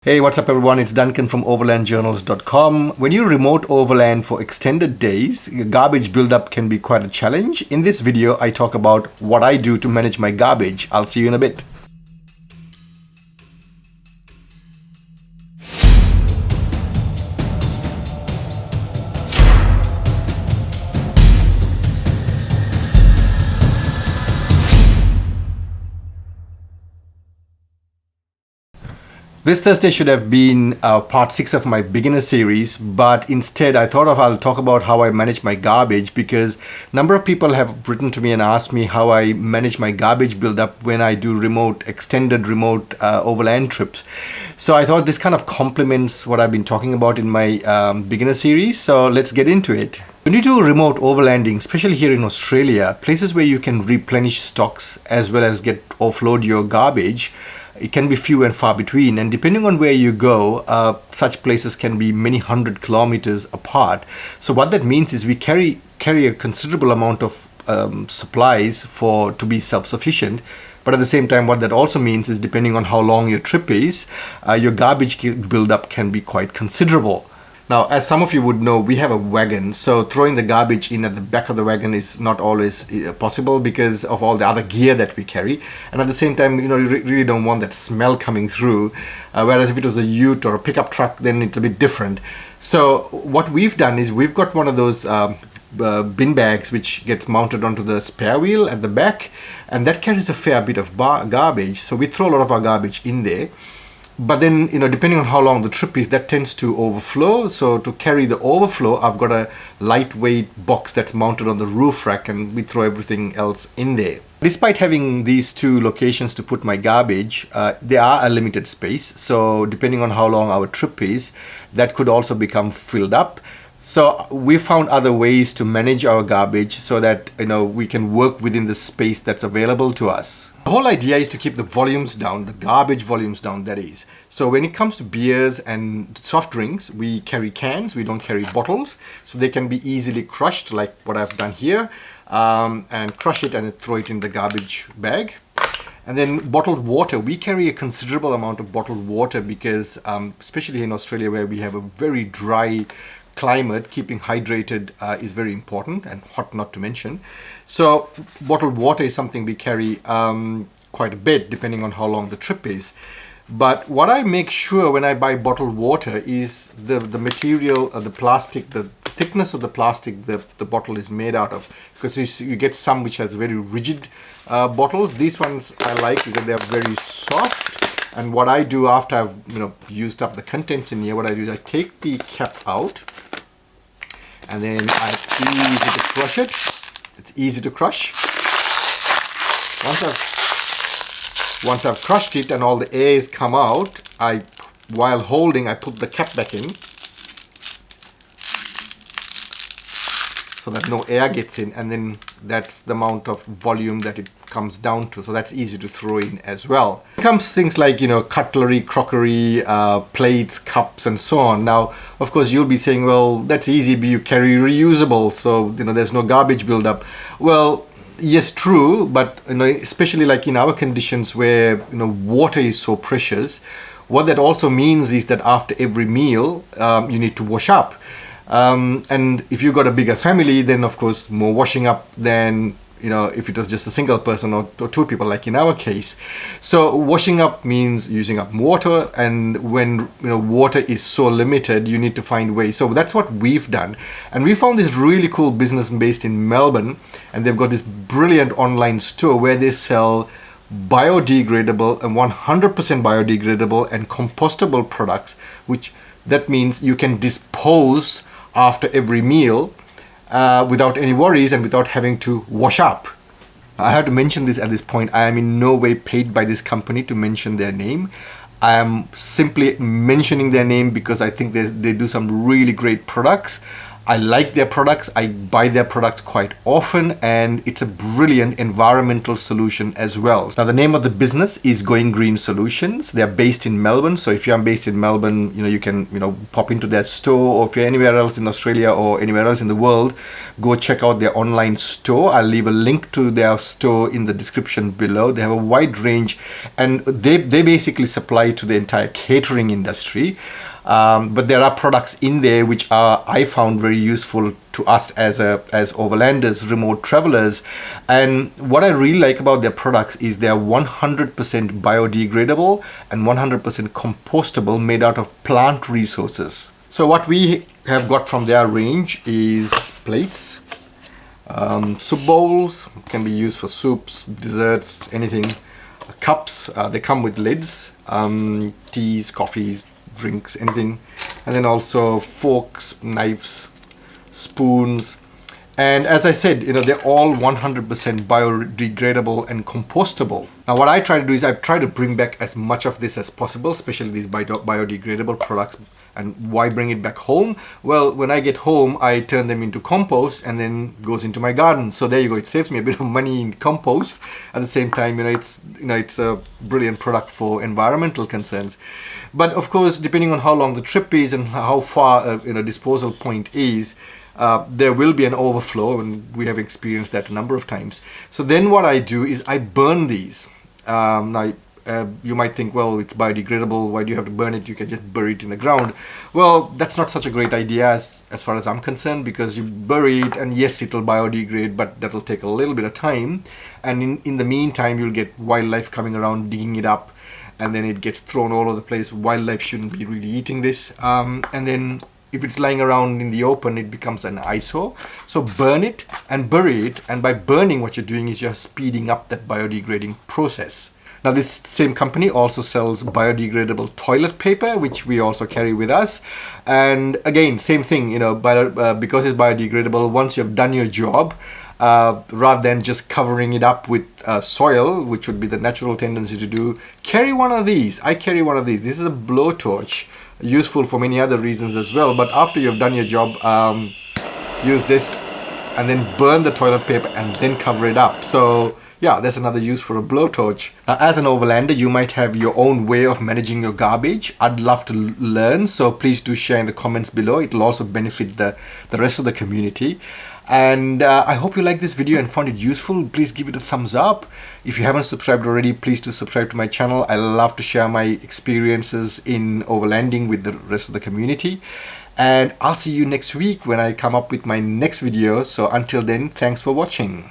Hey, what's up everyone? It's Duncan from overlandjournals.com. When you remote overland for extended days, garbage buildup can be quite a challenge. In this video, I talk about what I do to manage my garbage. I'll see you in a bit. This Thursday should have been part 6 of my beginner series, but instead I thought I'll talk about how I manage my garbage, because a number of people have written to me and asked me how I manage my garbage buildup when I do extended remote overland trips. So I thought this kind of complements what I've been talking about in my beginner series, so let's get into it. When you do remote overlanding, especially here in Australia, places where you can replenish stocks as well as offload your garbage, it can be few and far between, and depending on where you go, such places can be many hundred kilometers apart. So what that means is we carry a considerable amount of supplies to be self-sufficient. But at the same time, what that also means is, depending on how long your trip is, your garbage buildup can be quite considerable. Now, as some of you would know, we have a wagon, so throwing the garbage in at the back of the wagon is not always possible because of all the other gear that we carry. And at the same time, you really don't want that smell coming through. Whereas if it was a ute or a pickup truck, then it's a bit different. So what we've done is we've got one of those bin bags which gets mounted onto the spare wheel at the back, and that carries a fair bit of garbage. So we throw a lot of our garbage in there. But then, depending on how long the trip is, that tends to overflow. So to carry the overflow, I've got a lightweight box that's mounted on the roof rack, and we throw everything else in there. Despite having these two locations to put my garbage, there are a limited space. So depending on how long our trip is, that could also become filled up. So we found other ways to manage our garbage so that we can work within the space that's available to us. The whole idea is to keep the volumes down, the garbage volumes down, that is. So when it comes to beers and soft drinks, we carry cans, we don't carry bottles. So they can be easily crushed, like what I've done here, and crush it and throw it in the garbage bag. And then bottled water, we carry a considerable amount of bottled water because, especially in Australia where we have a very dry climate, keeping hydrated is very important, and hot not to mention. So bottled water is something we carry quite a bit depending on how long the trip is. But what I make sure when I buy bottled water is the material, the plastic, the thickness of the plastic the bottle is made out of, because you get some which has very rigid bottles. These ones I like because they are very soft. And what I do after I've used up the contents in here, what I do is I take the cap out, and then it's easy to crush it. It's easy to crush. Once I've crushed it and all the air has come out, while holding, I put the cap back in so that no air gets in, and then that's the amount of volume that it comes down to. So that's easy to throw in as well. It comes things like cutlery, crockery, plates, cups, and so on. Now, of course, you'll be saying, well, that's easy, but you carry reusable, so there's no garbage buildup. Well, yes, true, but especially like in our conditions where water is so precious, what that also means is that after every meal, you need to wash up. And if you've got a bigger family, then of course more washing up than if it was just a single person or two people, like in our case. So washing up means using up water, and when water is so limited, you need to find ways. So that's what we've done, and we found this really cool business based in Melbourne, and they've got this brilliant online store where they sell biodegradable and 100% biodegradable and compostable products, which that means you can dispose after every meal without any worries and without having to wash up. I have to mention this at this point. I am in no way paid by this company to mention their name. I am simply mentioning their name because I think they do some really great products. I like their products. I buy their products quite often, and it's a brilliant environmental solution as well. Now, the name of the business is Going Green Solutions. They're based in Melbourne. So if you're based in Melbourne, you can, pop into their store, or if you're anywhere else in Australia or anywhere else in the world, go check out their online store. I'll leave a link to their store in the description below. They have a wide range, and they basically supply to the entire catering industry. But there are products in there which I found very useful to us as overlanders, remote travelers. And what I really like about their products is they're 100% biodegradable and 100% compostable, made out of plant resources. So what we have got from their range is plates, soup bowls, can be used for soups, desserts, anything, cups, they come with lids, teas, coffees, drinks, anything, and then also forks, knives, spoons. And as I said, they're all 100% biodegradable and compostable. Now, what I try to do is I try to bring back as much of this as possible, especially these biodegradable products. And why bring it back home? Well, when I get home, I turn them into compost, and then goes into my garden. So there you go. It saves me a bit of money in compost. At the same time, it's a brilliant product for environmental concerns. But of course, depending on how long the trip is and how far a disposal point is, there will be an overflow, and we have experienced that a number of times. So then what I do is I burn these. Now, you might think, well, it's biodegradable, why do you have to burn it? You can just bury it in the ground. Well, that's not such a great idea as far as I'm concerned, because you bury it, and yes, it'll biodegrade, but that'll take a little bit of time. And in the meantime, you'll get wildlife coming around, digging it up, and then it gets thrown all over the place. Wildlife shouldn't be really eating this. And then if it's lying around in the open, it becomes an eyesore. So burn it and bury it. And by burning, what you're doing is you're speeding up that biodegrading process. Now, this same company also sells biodegradable toilet paper, which we also carry with us. And again, same thing, because it's biodegradable, once you've done your job, rather than just covering it up with soil, which would be the natural tendency to do, carry one of these. I carry one of these. This is a blowtorch, useful for many other reasons as well. But after you've done your job, use this and then burn the toilet paper and then cover it up. So yeah, that's another use for a blowtorch. Now, as an overlander, you might have your own way of managing your garbage. I'd love to learn, so please do share in the comments below. It'll also benefit the rest of the community. And I hope you liked this video and found it useful. Please give it a thumbs up. If you haven't subscribed already, please do subscribe to my channel. I love to share my experiences in overlanding with the rest of the community. And I'll see you next week when I come up with my next video. So until then, thanks for watching.